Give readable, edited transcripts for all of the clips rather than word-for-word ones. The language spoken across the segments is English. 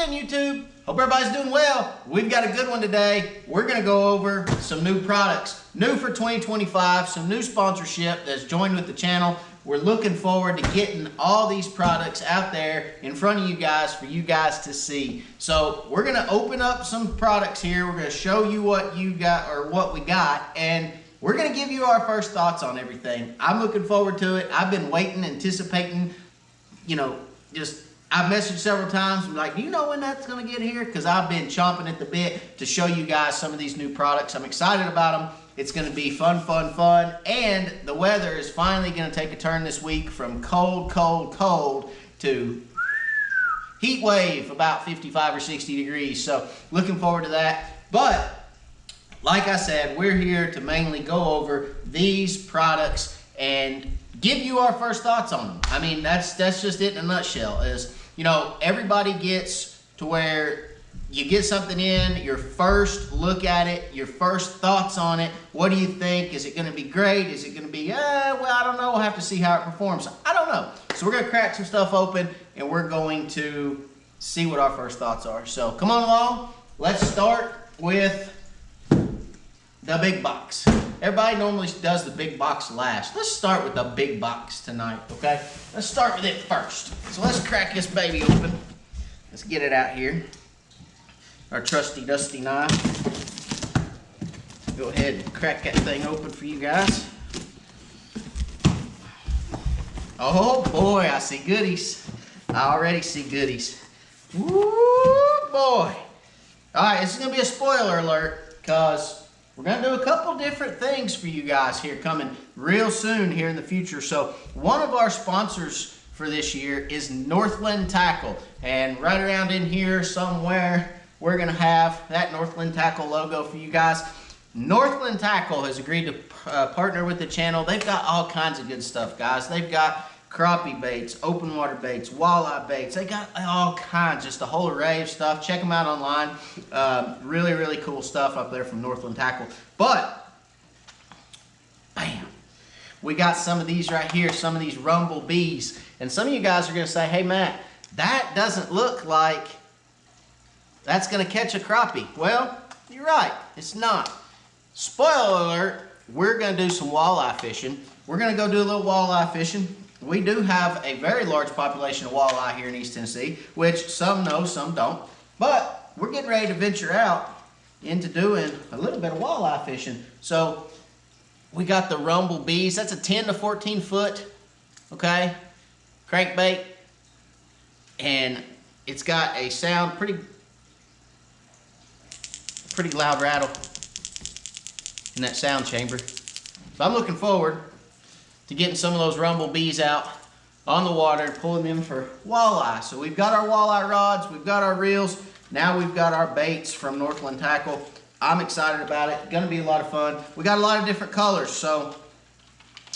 again, YouTube. Hope everybody's doing well. We've got a good one today. We're gonna go over some new products. New for 2025, some new sponsorship that's joined with the channel. We're looking forward to getting all these products out there in front of you guys for you guys to see. So we're gonna open up some products here. We're gonna show you what you got or what we got, and we're gonna give you our first thoughts on everything. I'm looking forward to it. I've been waiting, anticipating, you know, I've messaged several times, I'm like, do you know when that's gonna get here? Because I've been chomping at the bit to show you guys some of these new products. I'm excited about them. It's gonna be fun, fun, fun. And the weather is finally gonna take a turn this week from cold, cold, cold to heat wave, about 55 or 60 degrees. So looking forward to that. But like I said, we're here to mainly go over these products and give you our first thoughts on them. I mean, that's just it in a nutshell. Is, you know, everybody gets to where you get something in, your first look at it, your first thoughts on it. What do you think? Is it going to be great? Is it going to be, well, I don't know. We'll have to see how it performs. I don't know. So we're going to crack some stuff open and we're going to see what our first thoughts are. So come on along. Let's start with the big box. Everybody normally does the big box last. Let's start with the big box tonight, okay? Let's start with it first. So let's crack this baby open. Let's get it out here. Our trusty dusty knife. Go ahead and crack that thing open for you guys. Oh boy, I see goodies. I already see goodies. Woo boy. All right, this is gonna be a spoiler alert because we're gonna do a couple different things for you guys here coming real soon here in the future. So one of our sponsors for this year is Northland Tackle. And right around in here somewhere, we're gonna have that Northland Tackle logo for you guys. Northland Tackle has agreed to partner with the channel. They've got all kinds of good stuff, guys. They've got crappie baits, open water baits, walleye baits. They got all kinds, just a whole array of stuff. Check them out online. Really, really cool stuff up there from Northland Tackle. But, bam, we got some of these right here, some of these Rumble Bees. And some of you guys are gonna say, hey Matt, that doesn't look like that's gonna catch a crappie. Well, you're right, it's not. Spoiler alert, we're gonna do some walleye fishing. We're gonna go do a little walleye fishing. We do have a very large population of walleye here in East Tennessee, which some know, some don't. But we're getting ready to venture out into doing a little bit of walleye fishing. So we got the Rumble Bees. That's a 10 to 14 foot, okay, crankbait. And it's got a sound, pretty loud rattle in that sound chamber. So I'm looking forward to getting some of those Rumble Bees out on the water and pulling them for walleye. So we've got our walleye rods, we've got our reels, now we've got our baits from Northland Tackle. I'm excited about it. Gonna be a lot of fun. We got a lot of different colors, so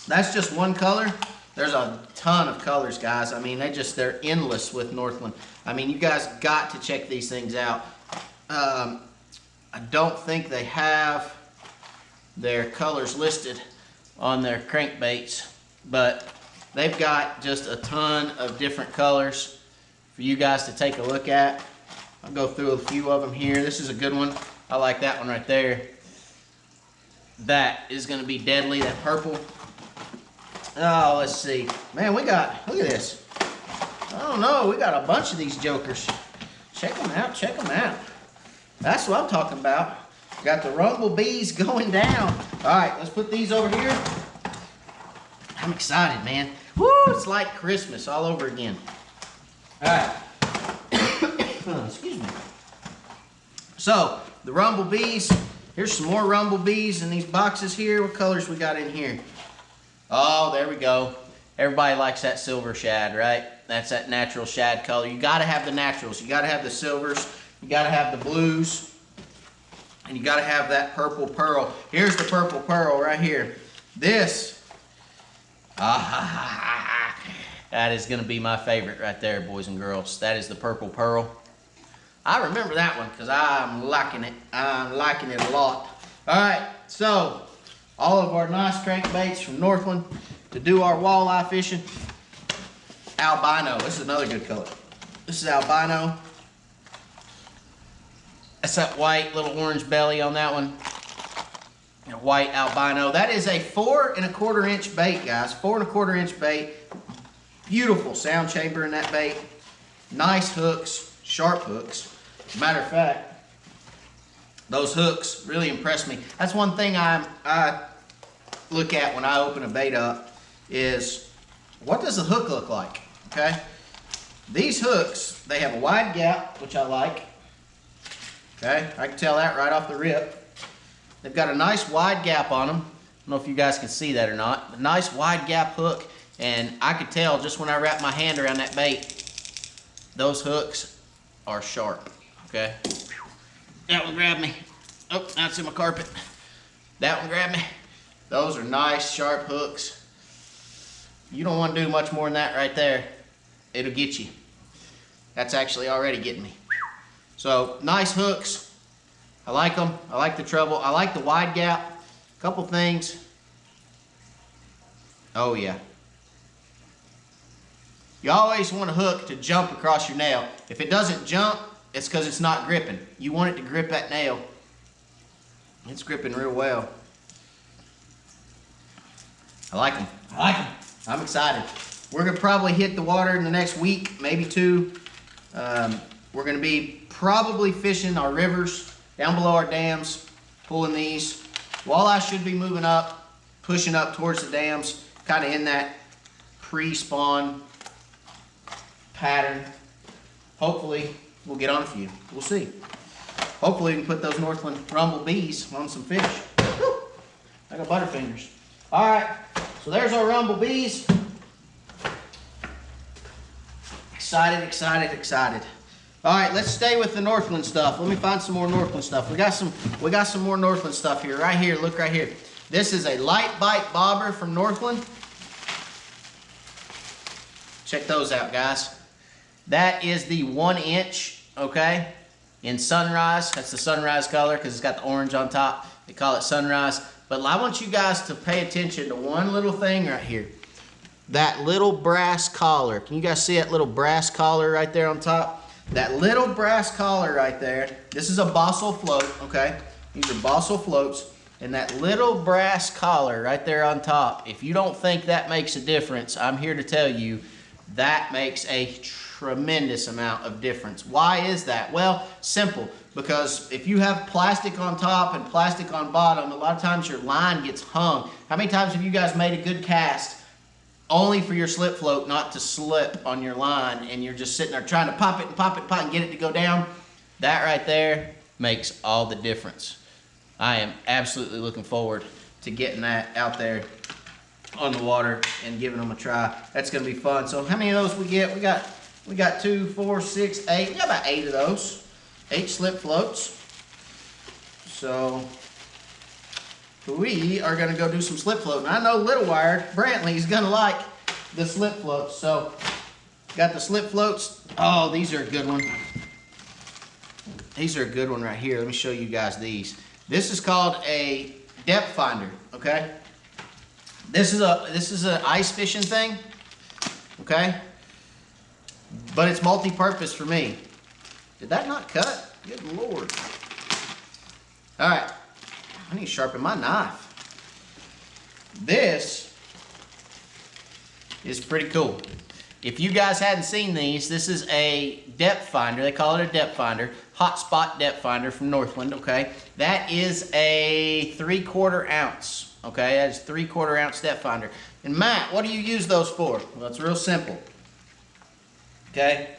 that's just one color. There's a ton of colors, guys. I mean, they're endless with Northland. I mean, you guys got to check these things out. I don't think they have their colors listed on their crankbaits, but they've got just a ton of different colors for you guys to take a look at. I'll go through a few of them here. This is a good one. I like that one right there. That is going to be deadly, that purple. Oh, let's see. Man, look at this. I don't know, we got a bunch of these jokers. Check them out, check them out. That's what I'm talking about. Got the Rumble Bees going down. All right, let's put these over here. I'm excited, man. Woo, it's like Christmas all over again. All right. Excuse me. So, the Rumble Bees. Here's some more Rumble Bees in these boxes here. What colors we got in here? Oh, there we go. Everybody likes that silver shad, right? That's that natural shad color. You got to have the naturals. You got to have the silvers. You got to have the blues. And you got to have that purple pearl. Here's the purple pearl right here. This, that is going to be my favorite right there, boys and girls. That is the purple pearl. I remember that one because I'm liking it. I'm liking it a lot. All right, so all of our nice crankbaits from Northland to do our walleye fishing. Albino, this is another good color. This is albino. That's that white little orange belly on that one. A white albino. That is a 4 1/4 inch bait, guys. 4 1/4 inch bait. Beautiful sound chamber in that bait. Nice hooks, sharp hooks. Matter of fact, those hooks really impress me. That's one thing I look at when I open a bait up is, what does the hook look like? Okay, these hooks, they have a wide gap, which I like. Okay, I can tell that right off the rip. They've got a nice wide gap on them. I don't know if you guys can see that or not. A nice wide gap hook, and I could tell just when I wrap my hand around that bait, those hooks are sharp. Okay, that one grabbed me. Oh, now it's in my carpet. That one grabbed me. Those are nice, sharp hooks. You don't want to do much more than that right there. It'll get you. That's actually already getting me. So, nice hooks. I like them. I like the treble. I like the wide gap. A couple things. Oh, yeah. You always want a hook to jump across your nail. If it doesn't jump, it's because it's not gripping. You want it to grip that nail. It's gripping real well. I like them. I like them. I'm excited. We're going to probably hit the water in the next week, maybe 2. We're going to be probably fishing our rivers, down below our dams, pulling these. Walleye should be moving up, pushing up towards the dams, kind of in that pre-spawn pattern. Hopefully, we'll get on a few. We'll see. Hopefully, we can put those Northland rumble bees on some fish. Woo! I got butterfingers. All right, so there's our rumble bees. Excited, excited, excited. All right, let's stay with the Northland stuff. Let me find some more Northland stuff. We got some more Northland stuff here. Right here, look right here. This is a light bite bobber from Northland. Check those out, guys. That is the 1 inch, okay, in sunrise. That's the sunrise color because it's got the orange on top. They call it sunrise. But I want you guys to pay attention to one little thing right here. That little brass collar. Can you guys see that little brass collar right there on top? That little brass collar right there. This is a Bossel float, okay? These are Bossel floats. And that little brass collar right there on top, if you don't think that makes a difference, I'm here to tell you that makes a tremendous amount of difference. Why is that? Well, simple. Because if you have plastic on top and plastic on bottom, a lot of times your line gets hung. How many times have you guys made a good cast only for your slip float not to slip on your line, and you're just sitting there trying to pop it and pop it and pop it and get it to go down? That right there makes all the difference. I am absolutely looking forward to getting that out there on the water and giving them a try. That's going to be fun. So how many of those we get? We got 2, 4, 6, 8. We got about 8 of those. 8 slip floats. So we are going to go do some slip floating. I know Little Wired Brantley is going to like the slip floats. So got the slip floats. Oh, these are a good one. These are a good one right here. Let me show you guys these. This is called a depth finder, okay? This is an ice fishing thing, okay? But it's multi-purpose for me. Did that not cut? Good Lord. All right, I need to sharpen my knife. This is pretty cool. If you guys hadn't seen these, this is a depth finder. They call it a depth finder. Hotspot depth finder from Northland, okay? That is a 3/4 ounce, okay? That is 3/4 ounce depth finder. And Matt, what do you use those for? Well, it's real simple, okay?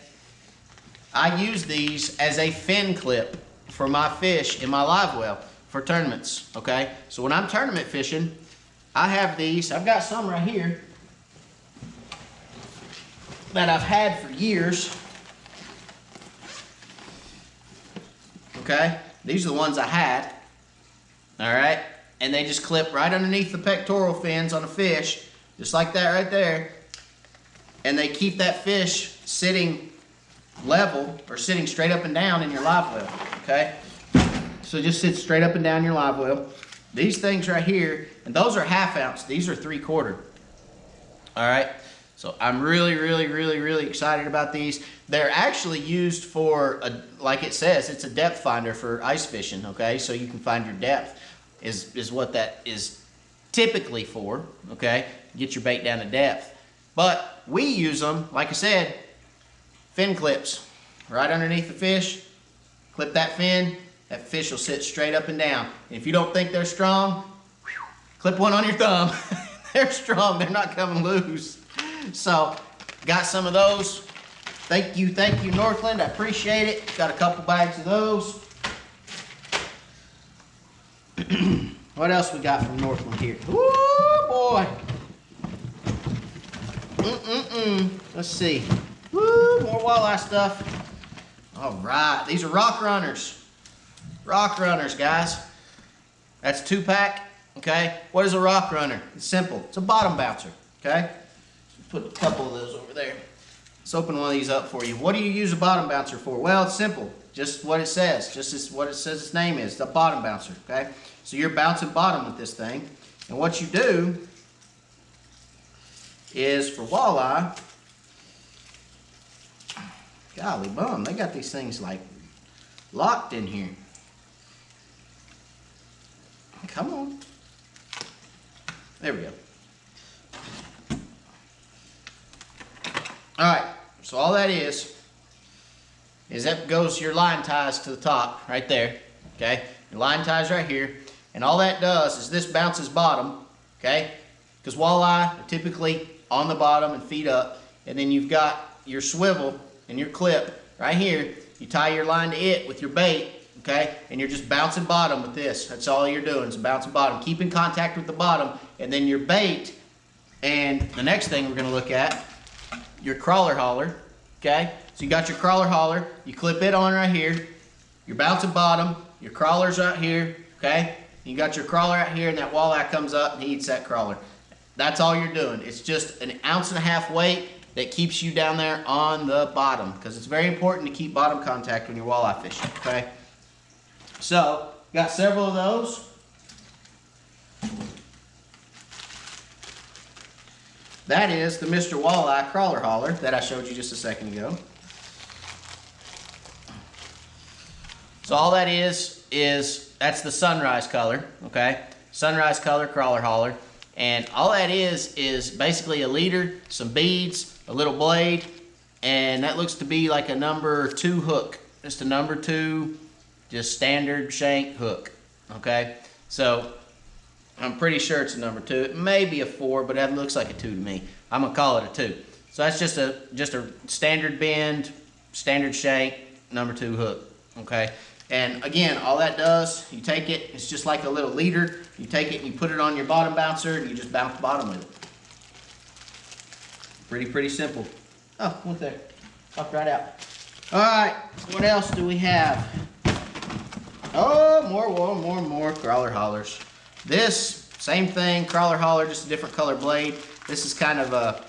I use these as a fin clip for my fish in my live well for tournaments, okay? So when I'm tournament fishing, I have these. I've got some right here that I've had for years. Okay, these are the ones I had. All right, and they just clip right underneath the pectoral fins on a fish, just like that right there. And they keep that fish sitting level or sitting straight up and down in your live well. Okay, so just sit straight up and down your live well. These things right here, and those are 1/2 ounce. These are 3/4. All right. So I'm really excited about these. They're actually used for, like it says, it's a depth finder for ice fishing, okay? So you can find your depth is what that is typically for, okay? Get your bait down to depth. But we use them, like I said, fin clips right underneath the fish. Clip that fin, that fish will sit straight up and down. And if you don't think they're strong, clip one on your thumb. They're strong, they're not coming loose. So, got some of those. Thank you, Northland, I appreciate it. Got a couple bags of those. What else we got from Northland here? Woo, boy. Let's see. Woo, more walleye stuff. All right, these are rock runners. Rock runners, guys. That's 2-pack, okay? What is a rock runner? It's simple. It's a bottom bouncer, okay? Put a couple of those over there. Let's open one of these up for you. What do you use a bottom bouncer for? Well, it's simple. Just what it says. Just what it says its name is. The bottom bouncer, okay? So you're bouncing bottom with this thing. And what you do is for walleye, golly bum, they got these things like locked in here. Come on. There we go. Alright, so all that is that goes your line ties to the top, right there, okay? Your line ties right here, and all that does is this bounces bottom, okay? Because walleye are typically on the bottom and feet up, and then you've got your swivel and your clip right here. You tie your line to it with your bait, okay? And you're just bouncing bottom with this. That's all you're doing is bouncing bottom. Keep in contact with the bottom, and then your bait, and the next thing we're gonna look at, your crawler hauler, okay? So you got your crawler hauler, you clip it on right here, you're bouncing bottom, your crawler's out here, okay? You got your crawler out here, and that walleye comes up and he eats that crawler. That's all you're doing. It's just an 1.5 ounce weight that keeps you down there on the bottom, because it's very important to keep bottom contact when you're walleye fishing, okay? So, got several of those. That is the Mr. Walleye crawler hauler that I showed you just a second ago. So all that is that's the sunrise color, okay? Sunrise color crawler hauler. And all that is basically a leader, some beads, a little blade, and that looks to be like a number 2 hook. Just a number 2, just standard shank hook, okay? So I'm pretty sure it's a number 2. It may be a 4, but that looks like a 2 to me. I'm gonna call it a 2. So that's just a standard bend, standard shank, number 2 hook, okay? And again, all that does, you take it, it's just like a little leader. You take it and you put it on your bottom bouncer and you just bounce bottom with it. Pretty simple. Oh, went there. Popped right out. All right, what else do we have? Oh, more crawler haulers. This, same thing, crawler hauler, just a different color blade. This is kind of a,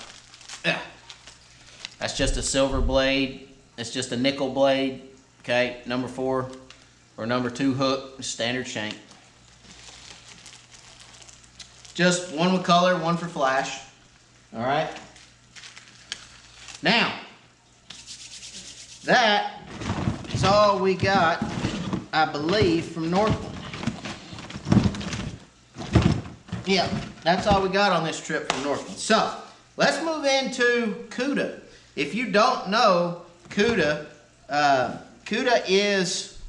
that's just a silver blade. It's just a nickel blade, okay? Number 4 or number 2 hook, standard shank. Just one with color, one for flash, all right? Now, that is all we got, I believe, from Northland. Yeah, that's all we got on this trip from Northland. So, let's move into Cuda. If you don't know Cuda, Cuda is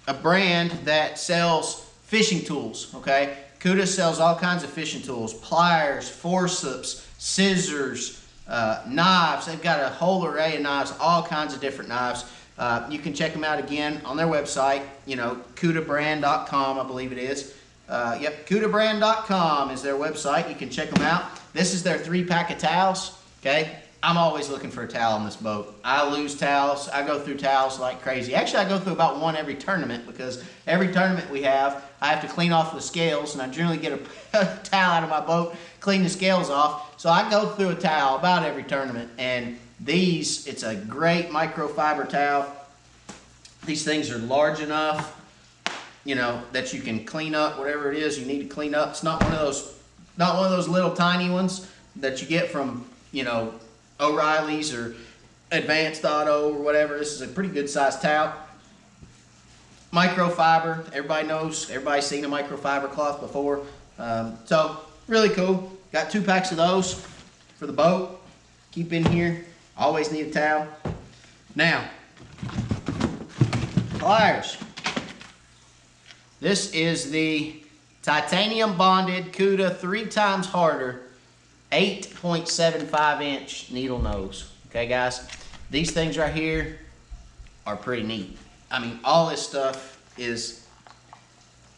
a brand that sells fishing tools, okay? Cuda sells all kinds of fishing tools, pliers, forceps, scissors, knives. They've got a whole array of knives, all kinds of different knives. You can check them out again on their website, you know, cudabrand.com, I believe it is. Yep, cudabrand.com is their website. You can check them out. This is their 3-pack of towels, okay? I'm always looking for a towel on this boat. I lose towels. I go through towels like crazy. Actually, I go through about one every tournament, because every tournament we have, I have to clean off the scales, and I generally get a towel out of my boat, clean the scales off. So I go through a towel about every tournament, and these, it's a great microfiber towel. These things are large enough, you know, that you can clean up whatever it is you need to clean up. It's not one of those little tiny ones that you get from, you know, O'Reilly's or Advanced Auto or whatever. This is a pretty good sized towel. Microfiber, everybody knows, everybody's seen a microfiber cloth before. So really cool. Got 2 packs of those for the boat. Keep in here, always need a towel. Now, pliers. This is the titanium bonded Cuda 3 times harder 8.75 inch needle nose. Okay guys, these things right here are pretty neat. I mean, all this stuff is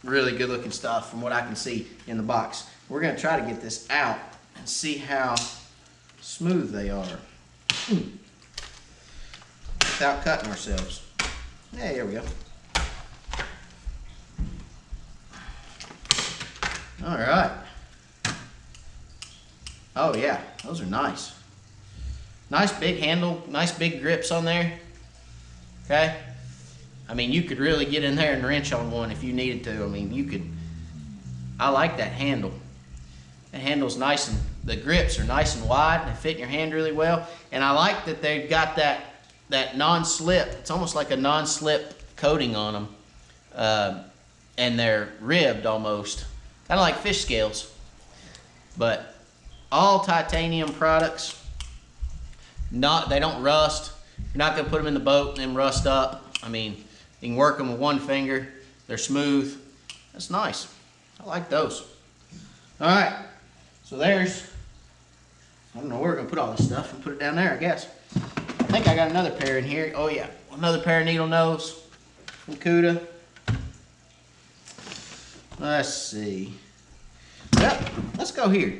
really good looking stuff from what I can see in the box. We're gonna try to get this out and see how smooth they are without cutting ourselves. Yeah, here we go. All right. Oh yeah, those are nice. Nice big handle, nice big grips on there. Okay. I mean, you could really get in there and wrench on one if you needed to. I mean, you could. I like that handle. The handle's nice and the grips are nice and wide and they fit in your hand really well. And I like that they've got that non-slip. It's almost like a non-slip coating on them. And they're ribbed almost. Kind of like fish scales. But all titanium products, they don't rust. You're not gonna put them in the boat and then rust up. I mean, you can work them with one finger. They're smooth. That's nice. I like those. All right, so there's, I don't know where we're gonna put all this stuff and put it down there, I guess. I think I got another pair in here. Oh yeah, another pair of needle nose from Cuda. Let's see. Yep, let's go here.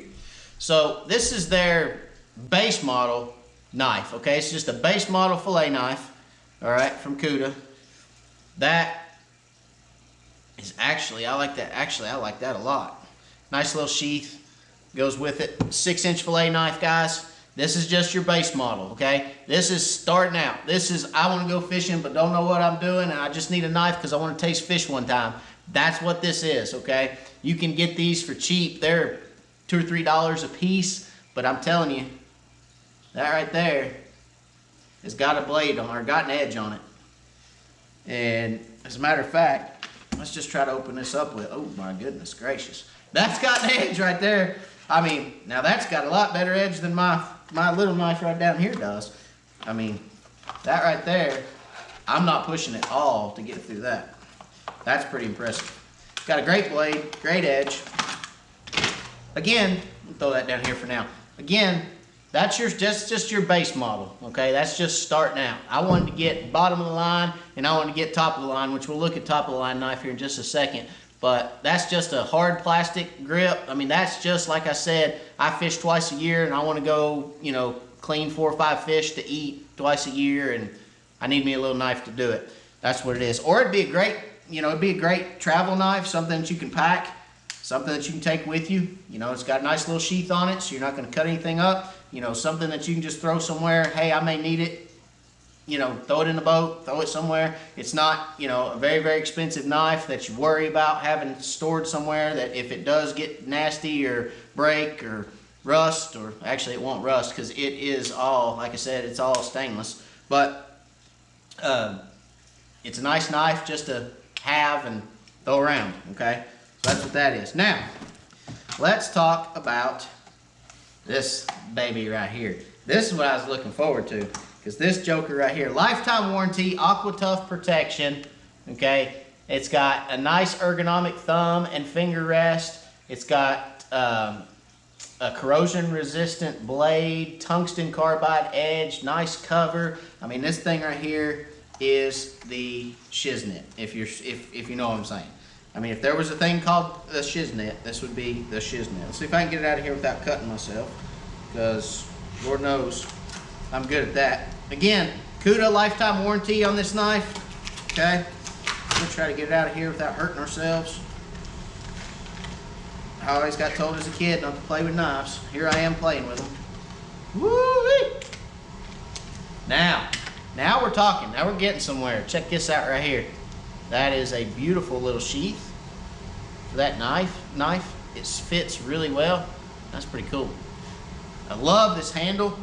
So this is their base model knife, okay? It's just a base model fillet knife, all right, from Cuda. That is actually, I like that. Actually, I like that a lot. Nice little sheath goes with it. 6-inch fillet knife, guys. This is just your base model, okay? This is starting out. This is, I want to go fishing but don't know what I'm doing and I just need a knife because I want to taste fish one time. That's what this is, okay? You can get these for cheap. They're $2 or $3 a piece, but I'm telling you, that right there has got a blade on, or got an edge on it. And as a matter of fact, let's just try to open this up with, oh my goodness gracious. That's got an edge right there. I mean, now that's got a lot better edge than my little knife right down here does. I mean, that right there, I'm not pushing at all to get through that. That's pretty impressive. Got a great blade, great edge. Again, I'll throw that down here for now. Again, that's just your base model, okay? That's just starting out. I wanted to get bottom of the line and I wanted to get top of the line, which we'll look at top of the line knife here in just a second. But that's just a hard plastic grip. I mean, that's just like I said, I fish twice a year and I want to go, you know, clean 4 or 5 fish to eat twice a year and I need me a little knife to do it. That's what it is. Or it'd be a great, you know, it'd be a great travel knife, something that you can pack, something that you can take with you. You know, it's got a nice little sheath on it, so you're not going to cut anything up. You know, something that you can just throw somewhere. Hey, I may need it. You know, throw it in the boat, throw it somewhere. It's not, you know, a very, very expensive knife that you worry about having stored somewhere that if it does get nasty or break or rust, or actually it won't rust because it is all, like I said, it's all stainless. But it's a nice knife just to have and throw around, okay? So that's what that is. Now, let's talk about this baby right here. This is what I was looking forward to, because this joker right here, lifetime warranty, Aqua Tough protection, okay? It's got a nice ergonomic thumb and finger rest. It's got a corrosion resistant blade, tungsten carbide edge, nice cover. I mean, this thing right here is the shiznit, if you know what I'm saying. I mean, if there was a thing called the shiznit, this would be the shiznit. Let's see if I can get it out of here without cutting myself, because Lord knows I'm good at that. Again, Cuda lifetime warranty on this knife, okay? I'm gonna try to get it out of here without hurting ourselves. I always got told as a kid not to play with knives. Here I am playing with them. Woo-wee! Now we're talking. Now we're getting somewhere. Check this out right here. That is a beautiful little sheath for that knife. It fits really well. That's pretty cool. I love this handle.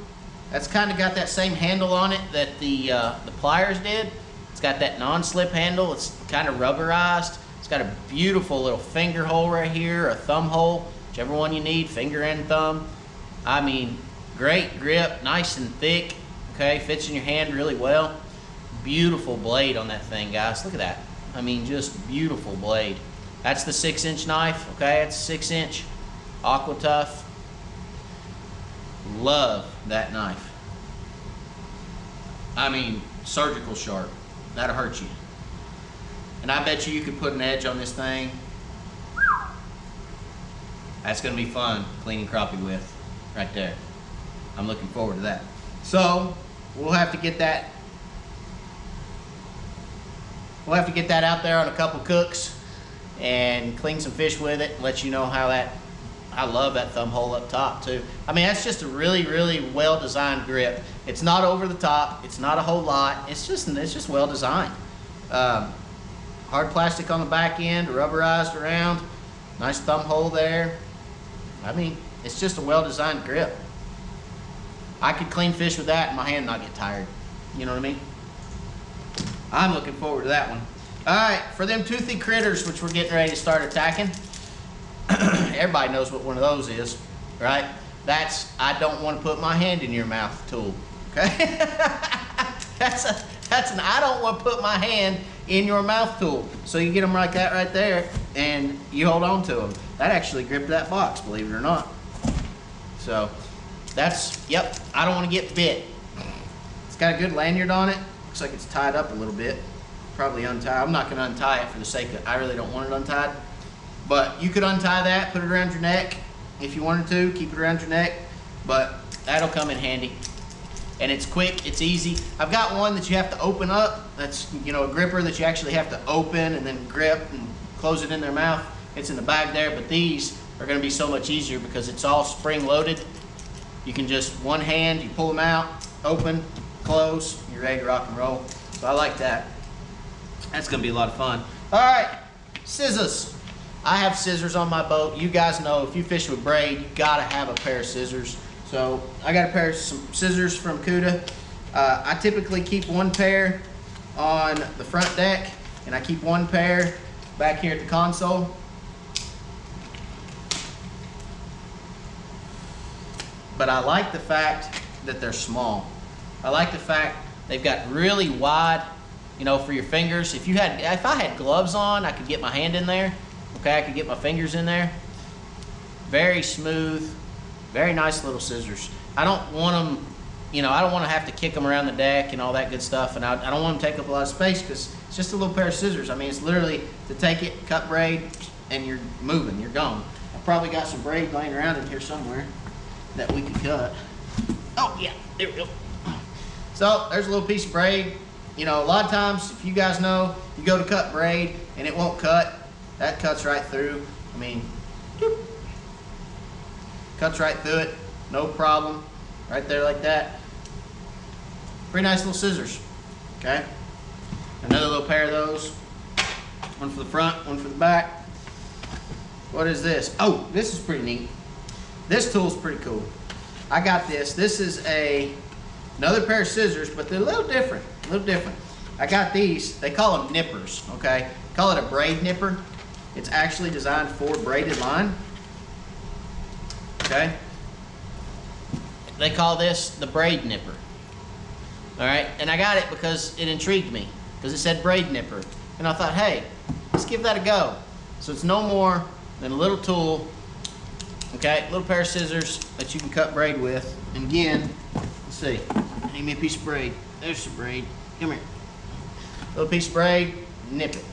That's kind of got that same handle on it that the pliers did. It's got that non-slip handle. It's kind of rubberized. It's got a beautiful little finger hole right here, a thumb hole, whichever one you need, finger and thumb. I mean, great grip, nice and thick, okay, fits in your hand really well. Beautiful blade on that thing, guys. Look at that. I mean, just beautiful blade. That's the 6-inch knife, okay? It's a 6-inch Aqua Tough. Love that knife. I mean, surgical sharp. That'll hurt you. And I bet you could put an edge on this thing. That's gonna be fun cleaning crappie with, right there. I'm looking forward to that. So, we'll have to get that out there on a couple cooks and clean some fish with it and let you know how that, I love that thumb hole up top too. I mean, that's just a really, really well designed grip. It's not over the top, it's not a whole lot, it's just well designed. Hard plastic on the back end, rubberized around, nice thumb hole there. I mean, it's just a well designed grip. I could clean fish with that and my hand not get tired. You know what I mean? I'm looking forward to that one. All right, for them toothy critters, which we're getting ready to start attacking, everybody knows what one of those is, right? That's, I don't want to put my hand in your mouth tool, okay? that's an I don't want to put my hand in your mouth tool. So you get them like that right there, and you hold on to them. That actually gripped that box, believe it or not. So that's, yep, I don't want to get bit. It's got a good lanyard on it. Looks like it's tied up a little bit. Probably untie. I'm not going to untie it for the sake of, I really don't want it untied. But you could untie that, put it around your neck if you wanted to, keep it around your neck. But that'll come in handy. And it's quick, it's easy. I've got one that you have to open up. That's, you know, a gripper that you actually have to open and then grip and close it in their mouth. It's in the bag there, but these are going to be so much easier because it's all spring loaded. You can just, one hand, you pull them out, open, close, you're ready to rock and roll. So I like that. That's going to be a lot of fun. All right, scissors. I have scissors on my boat. You guys know if you fish with braid, you got to have a pair of scissors. So I got a pair of some scissors from Cuda. I typically keep one pair on the front deck, and I keep one pair back here at the console. But I like the fact that they're small. I like the fact they've got really wide, you know, for your fingers. If I had gloves on, I could get my hand in there. Okay, I could get my fingers in there. Very smooth, very nice little scissors. I don't want them, you know, I don't want to have to kick them around the deck and all that good stuff, and I don't want them to take up a lot of space because it's just a little pair of scissors. I mean, it's literally to take it, cut braid, and you're moving, you're gone. I've probably got some braid laying around in here somewhere that we could cut. Oh yeah, there we go. So there's a little piece of braid. You know, a lot of times, if you guys know, you go to cut braid and it won't cut, that cuts right through. I mean, doop, cuts right through it, no problem. Right there like that. Pretty nice little scissors, okay? Another little pair of those. One for the front, one for the back. What is this? Oh, this is pretty neat. This tool's pretty cool. I got this. This is another pair of scissors, but they're a little different, I got these, they call them nippers, okay? Call it a braid nipper. It's actually designed for braided line, okay? They call this the braid nipper, all right? And I got it because it intrigued me, because it said braid nipper. And I thought, hey, let's give that a go. So it's no more than a little tool, okay? A little pair of scissors that you can cut braid with. And again, let's see, give me a piece of braid. There's some braid, come here. Little piece of braid, nip it,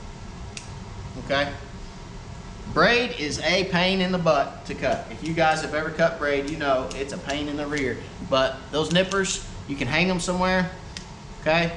okay? Braid is a pain in the butt to cut. If you guys have ever cut braid, you know it's a pain in the rear. But those nippers, you can hang them somewhere, okay?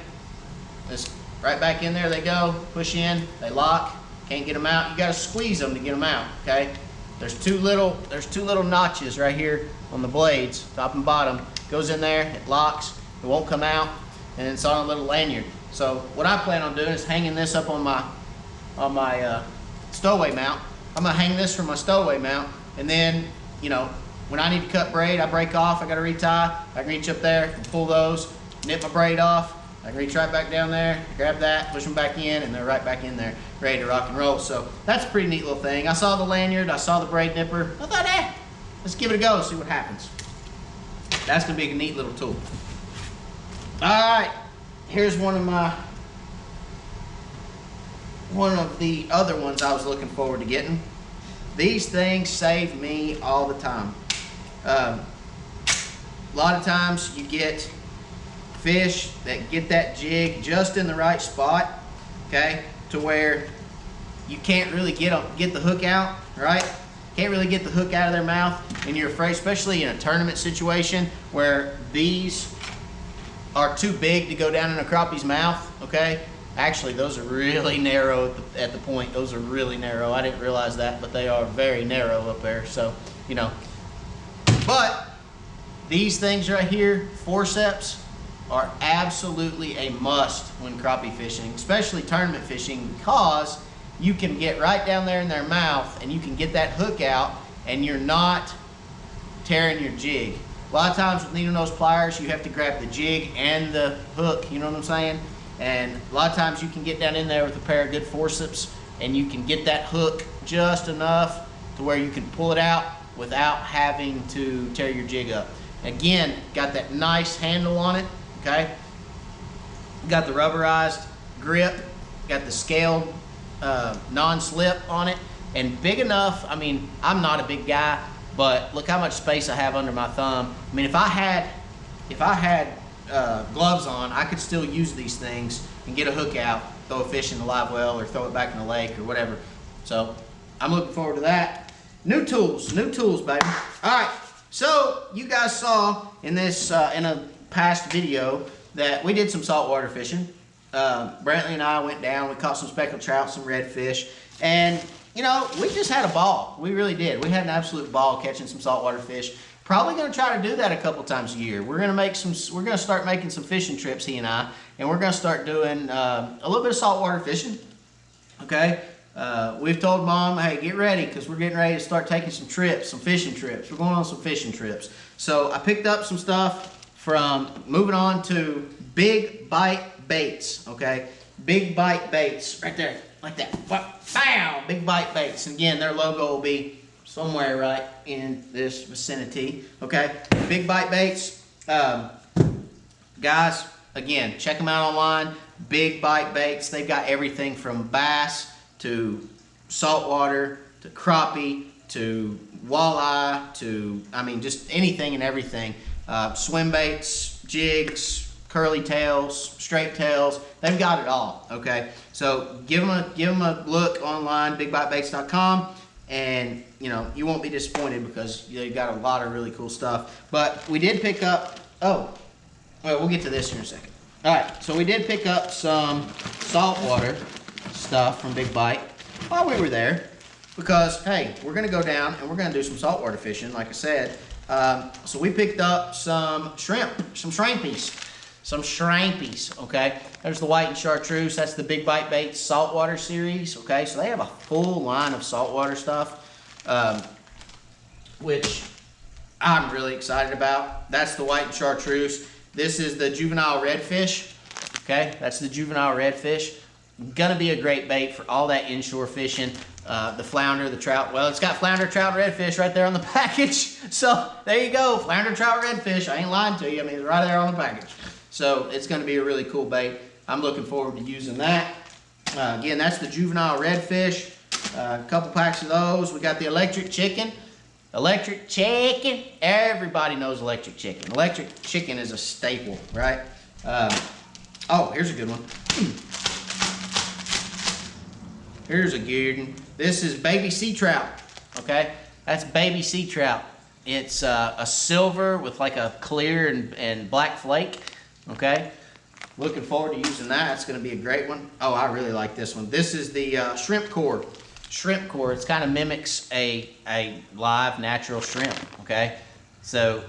Just right back in there they go, push in, they lock, can't get them out. You gotta squeeze them to get them out, okay? There's two little notches right here on the blades, top and bottom. Goes in there, it locks, it won't come out, and it's on a little lanyard. So what I plan on doing is hanging this up on my stowaway mount. I'm gonna hang this from my stowaway mount, and then, you know, when I need to cut braid, I break off, I gotta retie, I can reach up there, pull those, nip my braid off, I can reach right back down there, grab that, push them back in, and they're right back in there, ready to rock and roll. So that's a pretty neat little thing. I saw the lanyard, I saw the braid nipper, I thought, hey, let's give it a go, see what happens. That's gonna be a neat little tool. All right, here's one of the other ones I was looking forward to getting. These things save me all the time. A lot of times you get fish that get that jig just in the right spot, okay, to where you can't really get the hook out, right? Can't really get the hook out of their mouth, and you're afraid, especially in a tournament situation where these are too big to go down in a crappie's mouth, okay? Actually, those are really narrow at the point. Those are really narrow. I didn't realize that, but they are very narrow up there, so, you know. But these things right here, forceps, are absolutely a must when crappie fishing, especially tournament fishing, because you can get right down there in their mouth and you can get that hook out and you're not tearing your jig. A lot of times with needle nose pliers, you have to grab the jig and the hook, you know what I'm saying? And a lot of times you can get down in there with a pair of good forceps and you can get that hook just enough to where you can pull it out without having to tear your jig up. Again, got that nice handle on it, okay? Got the rubberized grip, got the scaled non-slip on it, and big enough. I mean, I'm not a big guy, but look how much space I have under my thumb. I mean, if I had gloves on, I could still use these things and get a hook out, throw a fish in the live well, or throw it back in the lake or whatever. So I'm looking forward to that. New tools, baby. All right, so you guys saw in this in a past video that we did some saltwater fishing. Brantley and I went down, we caught some speckled trout, some redfish, and you know, we just had a ball. We really did. We had an absolute ball catching some saltwater fish. Probably going to try to do that a couple times a year. We're going to start making some fishing trips, he and I, and we're going to start doing a little bit of saltwater fishing. Okay, we've told Mom, hey, get ready, because we're getting ready to start taking some trips, some fishing trips. We're going on some fishing trips. So I picked up some stuff from moving on to Big Bite Baits. Okay, Big Bite Baits, right there, like that. Bam! Big Bite Baits. And again, their logo will be somewhere right in this vicinity. Okay, Big Bite Baits. Guys, again, check them out online. Big Bite Baits. They've got everything from bass to saltwater to crappie to walleye to, I mean, just anything and everything. Swim baits, jigs, curly tails, straight tails. They've got it all. Okay, so give them a look online, bigbitebaits.com. And you know, you won't be disappointed because they've got a lot of really cool stuff. But we did pick up, well, we'll get to this here in a second. All right, so we did pick up some saltwater stuff from Big Bite while we were there, because hey, we're gonna go down and we're gonna do some saltwater fishing, like I said. So we picked up some shrimp, some shrimpies, okay? There's the white and chartreuse. That's the Big Bite Baits saltwater series, okay? So they have a full line of saltwater stuff, which I'm really excited about. That's the white and chartreuse. This is the juvenile redfish, okay? That's the juvenile redfish. Gonna be a great bait for all that inshore fishing. The flounder, the trout. Well, it's got flounder, trout, redfish right there on the package. So there you go, flounder, trout, redfish. I ain't lying to you. I mean, it's right there on the package. So it's going to be a really cool bait. I'm looking forward to using that. Again, that's the juvenile redfish. A couple packs of those. We got the electric chicken. Electric chicken. Everybody knows electric chicken. Electric chicken is a staple, right? Oh, here's a good one. Here's a good one. This is baby sea trout, okay? That's baby sea trout. It's a silver with like a clear and black flake, okay? Looking forward to using that. It's gonna be a great one. Oh, I really like this one. This is the shrimp core. Shrimp core, it kind of mimics a live natural shrimp, okay? So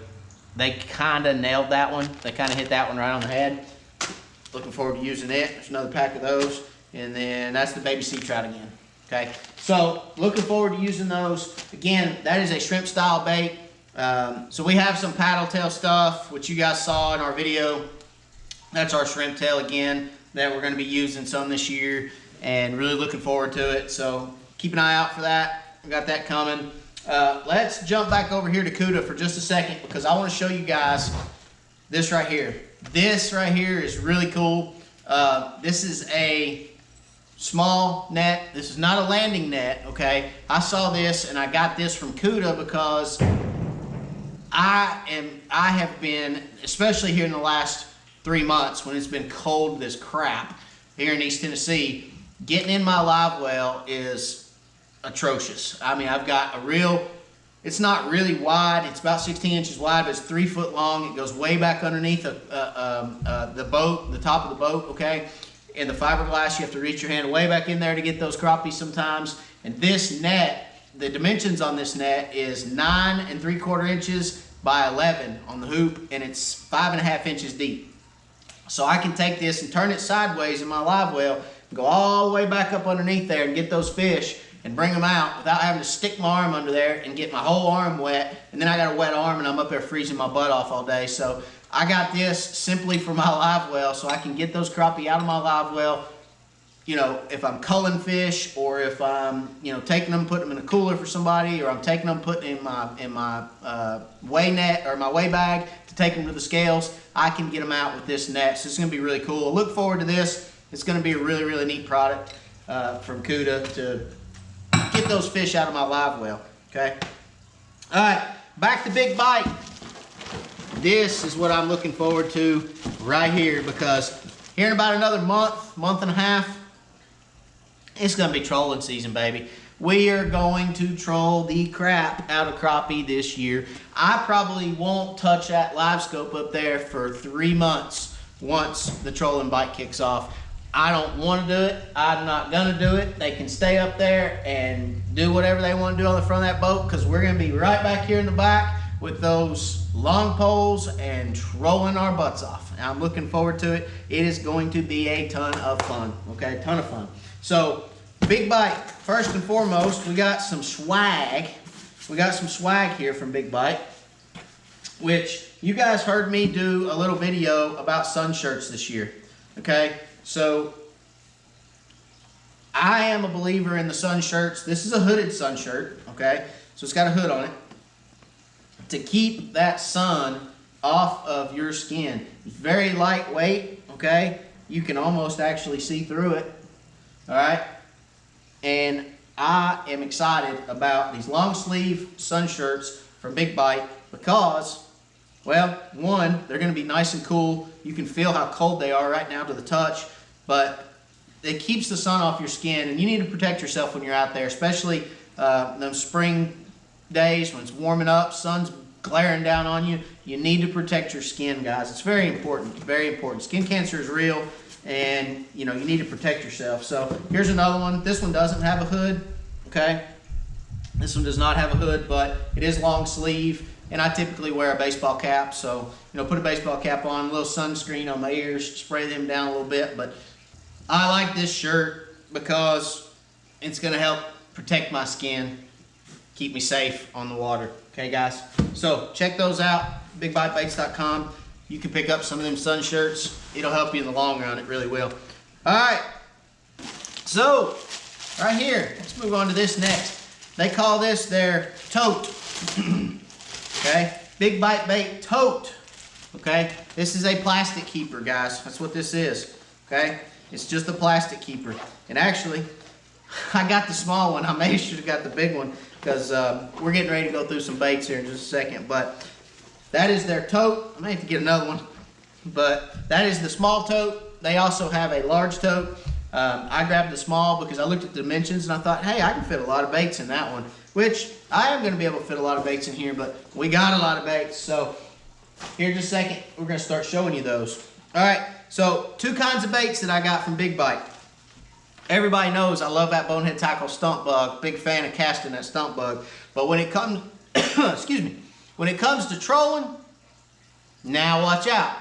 they kind of nailed that one. They kind of hit that one right on the head. Looking forward to using it. There's another pack of those. And then that's the baby sea trout again, okay? So looking forward to using those. Again, that is a shrimp style bait. So we have some paddle tail stuff, which you guys saw in our video. That's our shrimp tail again, that we're going to be using some this year, and really looking forward to it. So keep an eye out for that. We got that coming. Let's jump back over here to Cuda for just a second, because I want to show you guys this right here. This right here is really cool. This is a small net. This is not a landing net, okay? I saw this and I got this from Cuda because I have been, especially here in the last 3 months when it's been cold as crap here in East Tennessee, getting in my live well is atrocious. I mean, I've got a real, it's not really wide, it's about 16 inches wide, but it's 3 foot long. It goes way back underneath the boat, the top of the boat, okay? And the fiberglass, you have to reach your hand way back in there to get those crappies sometimes. And this net, the dimensions on this net is 9 3/4 inches by 11 on the hoop, and it's 5 1/2 inches deep. So I can take this and turn it sideways in my live well, and go all the way back up underneath there and get those fish and bring them out without having to stick my arm under there and get my whole arm wet. And then I got a wet arm and I'm up there freezing my butt off all day. So I got this simply for my live well, so I can get those crappie out of my live well. You know, if I'm culling fish, or if I'm, you know, taking them, putting them in a cooler for somebody, or I'm taking them, putting in my weigh net or my weigh bag to take them to the scales, I can get them out with this net. So it's going to be really cool. Look forward to this. It's going to be a really, really neat product from Cuda to get those fish out of my live well. Okay. All right, back to Big Bite. This is what I'm looking forward to right here, because here in about another month and a half, it's going to be trolling season, baby. We are going to troll the crap out of crappie this year. I probably won't touch that live scope up there for 3 months once the trolling bite kicks off. I don't want to do it. I'm not going to do it. They can stay up there and do whatever they want to do on the front of that boat, because we're going to be right back here in the back with those long poles and trolling our butts off. And I'm looking forward to it. It is going to be a ton of fun, okay? Ton of fun. So, Big Bite, first and foremost, we got some swag. We got some swag here from Big Bite, which you guys heard me do a little video about sun shirts this year, okay? So, I am a believer in the sun shirts. This is a hooded sun shirt, okay? So it's got a hood on it to keep that sun off of your skin. It's very lightweight, okay? You can almost actually see through it, all right? And I am excited about these long sleeve sun shirts from Big Bite because, well, one, they're going to be nice and cool. You can feel how cold they are right now to the touch, but it keeps the sun off your skin, and you need to protect yourself when you're out there, especially those spring days when it's warming up, sun's glaring down on you. You need to protect your skin, guys. It's very important, very important. Skin cancer is real, and you know, you need to protect yourself. So here's another one. This one doesn't have a hood, okay? This one does not have a hood, but it is long sleeve, and I typically wear a baseball cap, so you know, put a baseball cap on, a little sunscreen on my ears, spray them down a little bit. But I like this shirt because it's going to help protect my skin, keep me safe on the water. Okay, guys? So check those out, bigbitebaits.com. You can pick up some of them sun shirts. It'll help you in the long run. It really will. All right. So right here, let's move on to this next. They call this their tote. Okay, Big Bite Bait tote. Okay, this is a plastic keeper, guys. That's what this is. Okay, it's just a plastic keeper. And actually, I got the small one. I may should have got the big one because we're getting ready to go through some baits here in just a second. But that is their tote. I may have to get another one. But that is the small tote. They also have a large tote. I grabbed the small because I looked at the dimensions and I thought, hey, I can fit a lot of baits in that one. Which I am going to be able to fit a lot of baits in here, but we got a lot of baits. So here in just a second, we're going to start showing you those. All right, so 2 kinds of baits that I got from Big Bite. Everybody knows I love that bonehead tackle stump bug. Big fan of casting that stump bug. But when it comes, excuse me, when it comes to trolling, now watch out.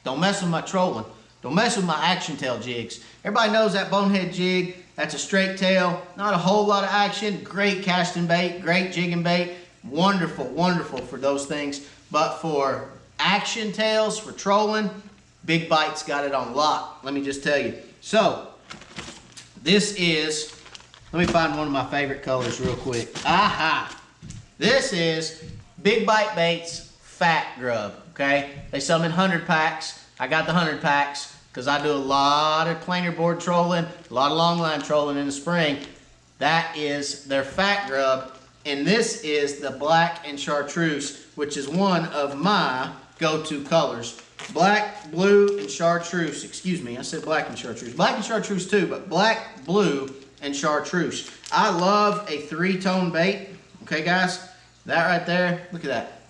Don't mess with my trolling. Don't mess with my action tail jigs. Everybody knows that bonehead jig. That's a straight tail. Not a whole lot of action. Great casting bait. Great jigging bait. wonderful, wonderful for those things. But for action tails, for trolling, Big Bite's got it on lock. Let me just tell you. So, this is, let me find one of my favorite colors real quick. Aha! This is Big Bite Baits Fat Grub, okay? They sell them in 100 packs. I got the 100 packs because I do a lot of planer board trolling, a lot of longline trolling in the spring. That is their Fat Grub, and this is the black and chartreuse, which is one of my go-to colors. Black, blue, and chartreuse. Excuse me, I said black and chartreuse. Black and chartreuse too, but black, blue, and chartreuse. I love a three-tone bait. Okay, guys? That right there, look at that.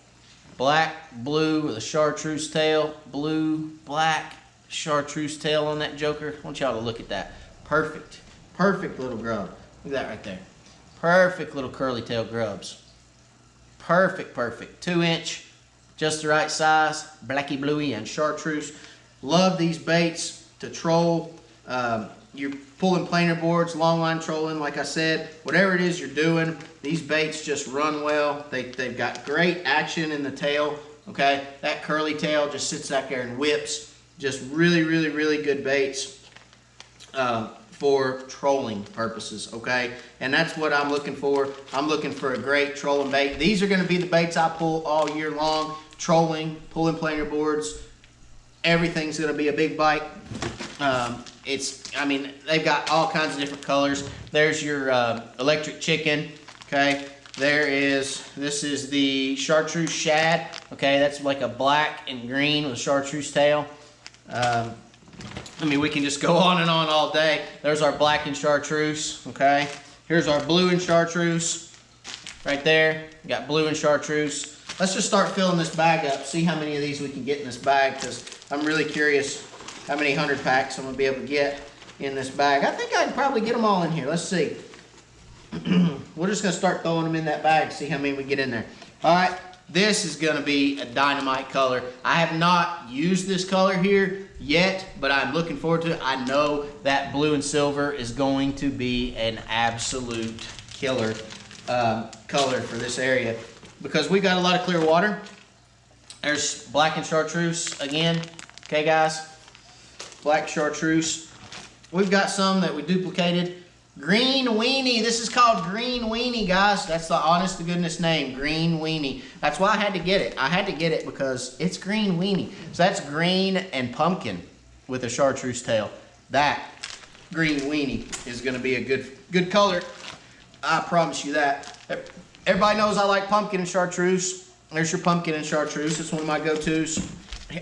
Black, blue with a chartreuse tail. Blue, black, chartreuse tail on that joker. I want y'all to look at that. Perfect. Perfect little grub. Look at that right there. Perfect little curly tail grubs. Perfect, perfect. 2-inch. Just the right size, blacky bluey and chartreuse. Love these baits to troll. You're pulling planer boards, longline trolling, like I said, whatever it is you're doing, these baits just run well. They've got great action in the tail, okay? That curly tail just sits back there and whips. Just really, really, really good baits for trolling purposes, okay? And that's what I'm looking for. I'm looking for a great trolling bait. These are gonna be the baits I pull all year long. Trolling, pulling planer boards, everything's gonna be a Big Bite. I mean, they've got all kinds of different colors. There's your electric chicken, okay? This is the chartreuse shad, okay? That's like a black and green with a chartreuse tail. I mean, we can just go on and on all day. There's our black and chartreuse, okay? Here's our blue and chartreuse, right there. We got blue and chartreuse. Let's just start filling this bag up, see how many of these we can get in this bag, because I'm really curious how many 100 packs I'm going to be able to get in this bag. I think I can probably get them all in here. Let's see. We're just going to start throwing them in that bag, see how many we get in there. All right, this is going to be a dynamite color. I have not used this color here yet, but I'm looking forward to it. I know that blue and silver is going to be an absolute killer color for this area, because we got a lot of clear water. There's black and chartreuse again. Okay, guys? Black chartreuse. We've got some that we duplicated. Green weenie. This is called green weenie, guys. That's the honest to goodness name, green weenie. That's why I had to get it. I had to get it because it's green weenie. So that's green and pumpkin with a chartreuse tail. That green weenie is going to be a good color. I promise you that. Everybody knows I like pumpkin and chartreuse. There's your pumpkin and chartreuse. It's one of my go-tos.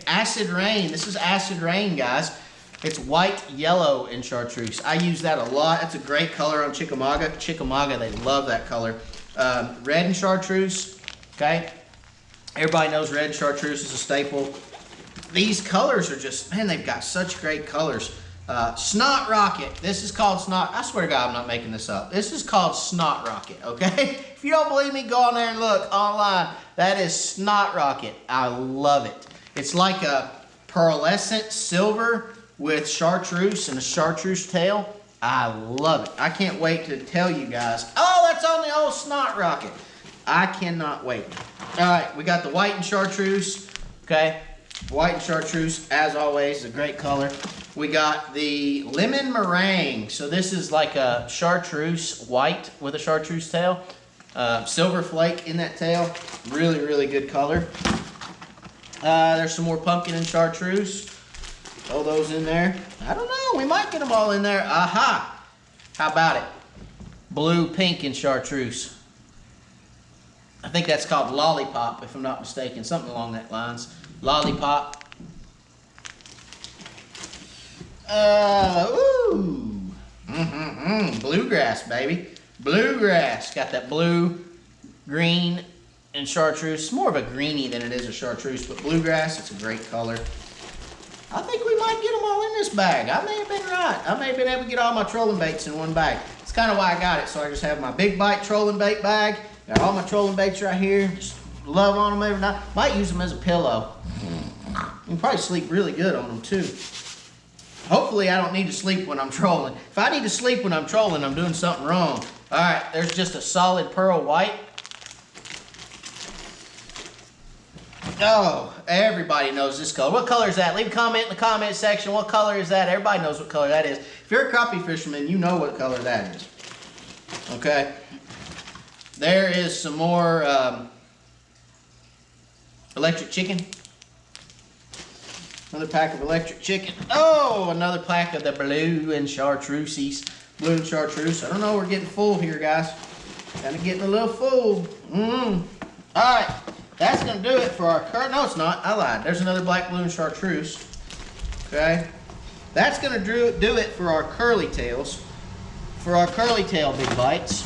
Acid rain. This is acid rain, guys. It's white, yellow, and chartreuse. I use that a lot. That's a great color on Chickamauga. Chickamauga, they love that color. Red and chartreuse, okay? Everybody knows red chartreuse is a staple. These colors are just, man, they've got such great colors. Snot Rocket. This is called Snot. I swear to God, I'm not making this up. This is called Snot Rocket, okay? If you don't believe me, go on there and look online. That is Snot Rocket. I love it. It's like a pearlescent silver with chartreuse and a chartreuse tail. I love it. I can't wait to tell you guys. Oh, that's on the old Snot Rocket. I cannot wait. All right, we got the white and chartreuse, okay? White and chartreuse, as always, is a great color. We got the lemon meringue. So this is like a chartreuse white with a chartreuse tail. Silver flake in that tail. Really, really good color. There's some more pumpkin and chartreuse. Throw those in there. I don't know. We might get them all in there. Aha! How about it? Blue, pink, and chartreuse. I think that's called Lollipop, if I'm not mistaken. Something along that lines. Lollipop. Bluegrass, baby. Bluegrass. Got that blue, green, and chartreuse. It's more of a greenie than it is a chartreuse, but bluegrass, it's a great color. I think we might get them all in this bag. I may have been right. I may have been able to get all my trolling baits in one bag. It's kind of why I got it. So I just have my Big Bite trolling bait bag. Got all my trolling baits right here. Just love on them every night. Might use them as a pillow. You can probably sleep really good on them too. Hopefully I don't need to sleep when I'm trolling. If I need to sleep when I'm trolling, I'm doing something wrong. All right, there's just a solid pearl white. Oh, everybody knows this color. What color is that? Leave a comment in the comment section. What color is that? Everybody knows what color that is. If you're a crappie fisherman, you know what color that is. Okay. There is some more electric chicken. Another pack of electric chicken. Oh, another pack of the blue and chartreuses. Blue and chartreuse. I don't know, we're getting full here, guys. Kind of getting a little full. All right, that's gonna do it for our no, it's not. I lied. There's another black, blue, and chartreuse. Okay, that's gonna do it for our curly tails. For our curly tail big bites.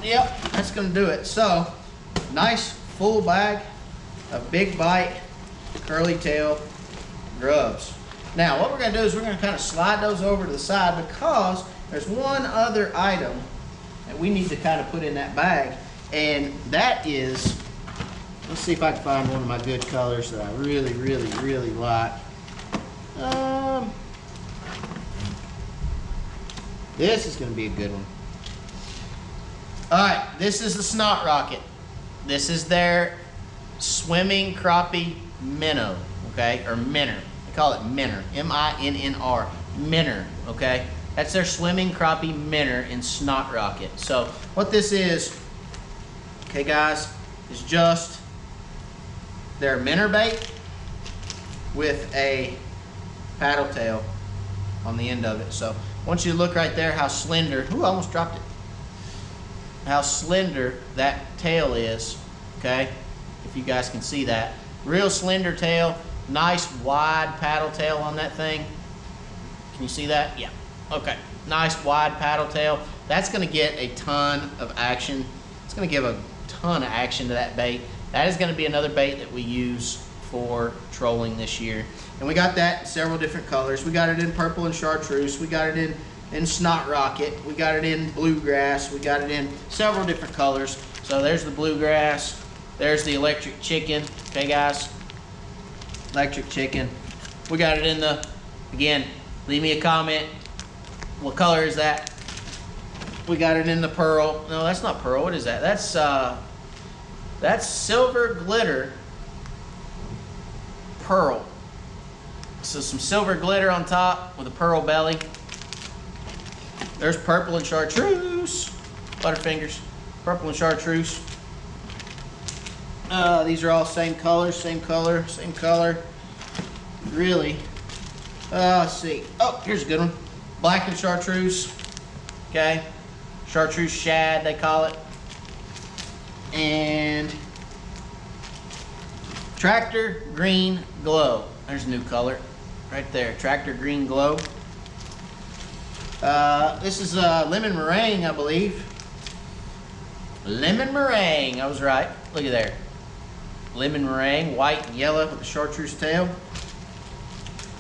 Yep, that's gonna do it. So, nice full bag of big bite curly tail grubs. Now, what we're gonna do is we're gonna kind of slide those over to the side because there's one other item that we need to kind of put in that bag, and that is, let's see if I can find one of my good colors that I really, really, really like. This is going to be a good one. All right, this is the snot rocket. This is their swimming crappie minnow, okay, or minnow. They call it minnow, M-I-N-N-R, minnow, okay. That's their swimming crappie minnow in snot rocket. So what this is, okay guys, is just their minnow bait with a paddle tail on the end of it. So I want you to look right there how slender, ooh, I almost dropped it, how slender that tail is, okay, if you guys can see that. Real slender tail, nice wide paddle tail on that thing. Can you see that? Yeah. Okay, nice wide paddle tail. That's gonna get a ton of action. It's gonna give a ton of action to that bait. That is gonna be another bait that we use for trolling this year. And we got that in several different colors. We got it in purple and chartreuse. We got it in snot rocket. We got it in bluegrass. We got it in several different colors. So there's the bluegrass. There's the electric chicken. Okay, guys? Electric chicken. We got it in the, again, leave me a comment. What color is that? We got it in the pearl. No, that's not pearl. What is that? That's silver glitter pearl. So some silver glitter on top with a pearl belly. There's purple and chartreuse. Butterfingers. Purple and chartreuse. These are all same color, same color, same color. Really. Let's see. Oh, here's a good one. Black and chartreuse. Okay. Chartreuse shad, they call it. And tractor green glow. There's a new color right there. Tractor green glow. This is lemon meringue, I believe. Lemon meringue. I was right. Look at there. Lemon meringue, white and yellow with a chartreuse tail.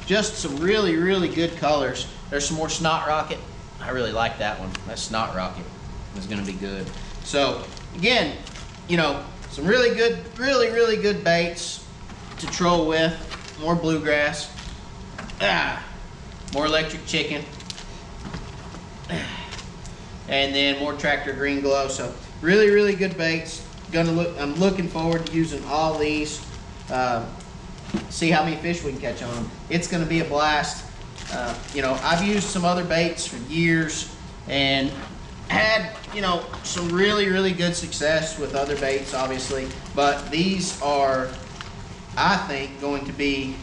Just some really, really good colors. There's some more snot rocket. I really like that one. That snot rocket is going to be good. So again, you know, some really good, really, really good baits to troll with. More bluegrass. More electric chicken. And then more tractor green glow. So really, really good baits. I'm looking forward to using all these. See how many fish we can catch on them. It's going to be a blast. You know, I've used some other baits for years and had, you know, some really, really good success with other baits, obviously. But these are, I think, going to be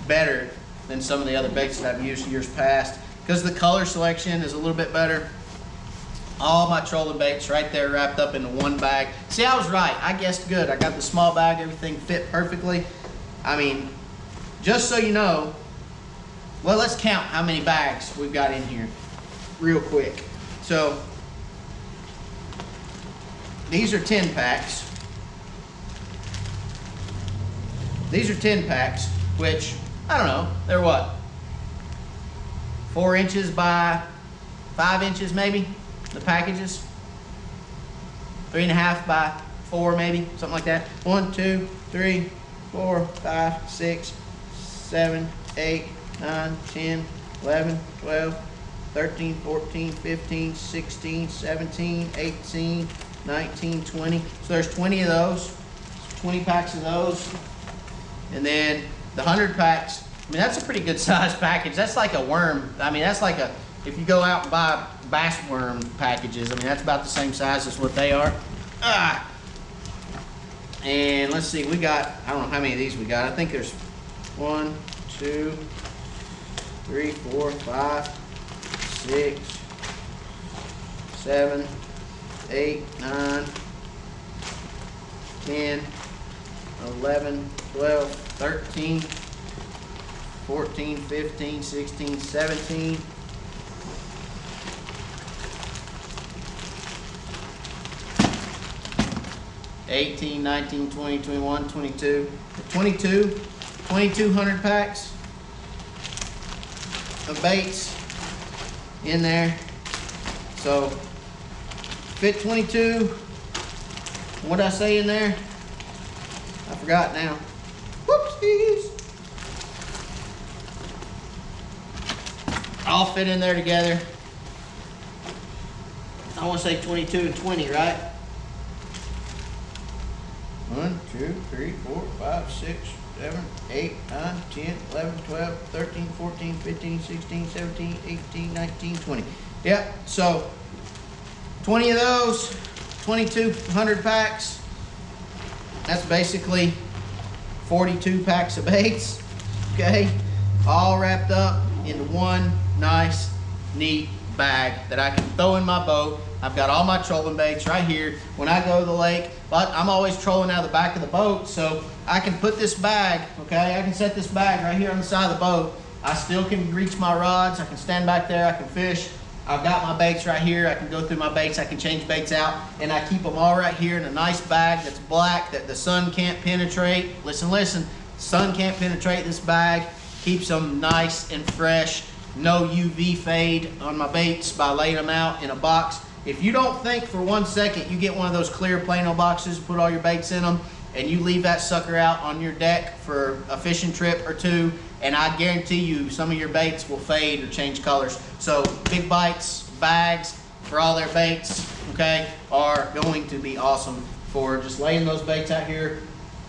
better than some of the other baits that I've used years past because the color selection is a little bit better. All my trolling baits right there wrapped up into one bag. See, I was right. I guessed good. I got the small bag. Everything fit perfectly. I mean, just so you know, well, let's count how many bags we've got in here real quick. So, these are 10 packs. These are 10 packs, which, I don't know, they're what? 4 inches by 5 inches maybe, the packages. 3.5 by 4 maybe, something like that. 1, 2, 3, 4, 5, 6, 7, 8, 9, 10, 11, 12, 13, 14, 15, 16, 17, 18, 19, 20. So there's 20 of those. 20 packs of those. And then the 100 packs, I mean, that's a pretty good size package. That's like a worm. I mean, that's like if you go out and buy bass worm packages, I mean, that's about the same size as what they are. And let's see, we got, I don't know how many of these we got. I think there's 1, 2, 3, 4, 5, 6, 7, 8, 9, 10, 11, 12, 13, 14, 15, 16, 17, 18, 19, 20, 21, 22, 2,200 packs of baits in there. So fit 22. What did I say in there? I forgot now. Whoopsies. All fit in there together. I want to say 22 and 20, right? 1, 2, 3, 4, 5, 6, 7, 8, 9, 10, 11, 12, 13, 14, 15, 16, 17, 18, 19, 20. Yep, so 20 of those, 2,200 packs. That's basically 42 packs of baits, okay? All wrapped up into one nice, neat bag that I can throw in my boat. I've got all my trolling baits right here. When I go to the lake, but I'm always trolling out of the back of the boat, so I can put this bag, okay? I can set this bag right here on the side of the boat. I still can reach my rods. I can stand back there. I can fish. I've got my baits right here. I can go through my baits. I can change baits out, and I keep them all right here in a nice bag that's black that the sun can't penetrate. Listen, listen. Sun can't penetrate this bag. Keeps them nice and fresh. No UV fade on my baits by laying them out in a box. If you don't think for 1 second you get one of those clear Plano boxes, put all your baits in them, and you leave that sucker out on your deck for a fishing trip or two, and I guarantee you some of your baits will fade or change colors. So Big Bites bags for all their baits, okay, are going to be awesome for just laying those baits out here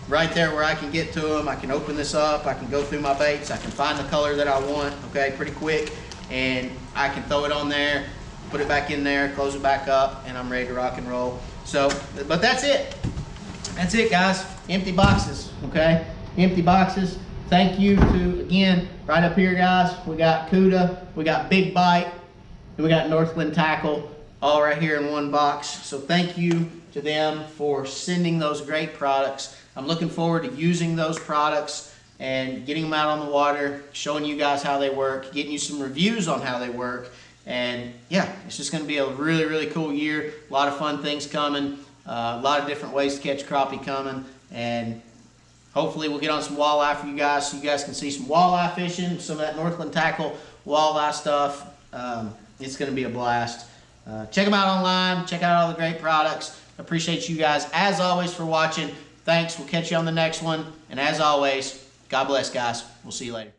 right there where I can get to them. I can open this up, I can go through my baits, I can find the color that I want, okay, pretty quick, and I can throw it on there, put it back in there, close it back up, and I'm ready to rock and roll. So, but that's it. That's it, guys. Empty boxes, okay? Empty boxes. Thank you to, again, right up here, guys, we got Cuda, we got Big Bite, and we got Northland Tackle, all right here in one box. So thank you to them for sending those great products. I'm looking forward to using those products and getting them out on the water, showing you guys how they work, getting you some reviews on how they work. And yeah, it's just going to be a really, really cool year. A lot of fun things coming. A lot of different ways to catch crappie coming. And hopefully we'll get on some walleye for you guys so you guys can see some walleye fishing, some of that Northland Tackle walleye stuff. It's going to be a blast. Check them out online. Check out all the great products. Appreciate you guys, as always, for watching. Thanks. We'll catch you on the next one. And as always, God bless, guys. We'll see you later.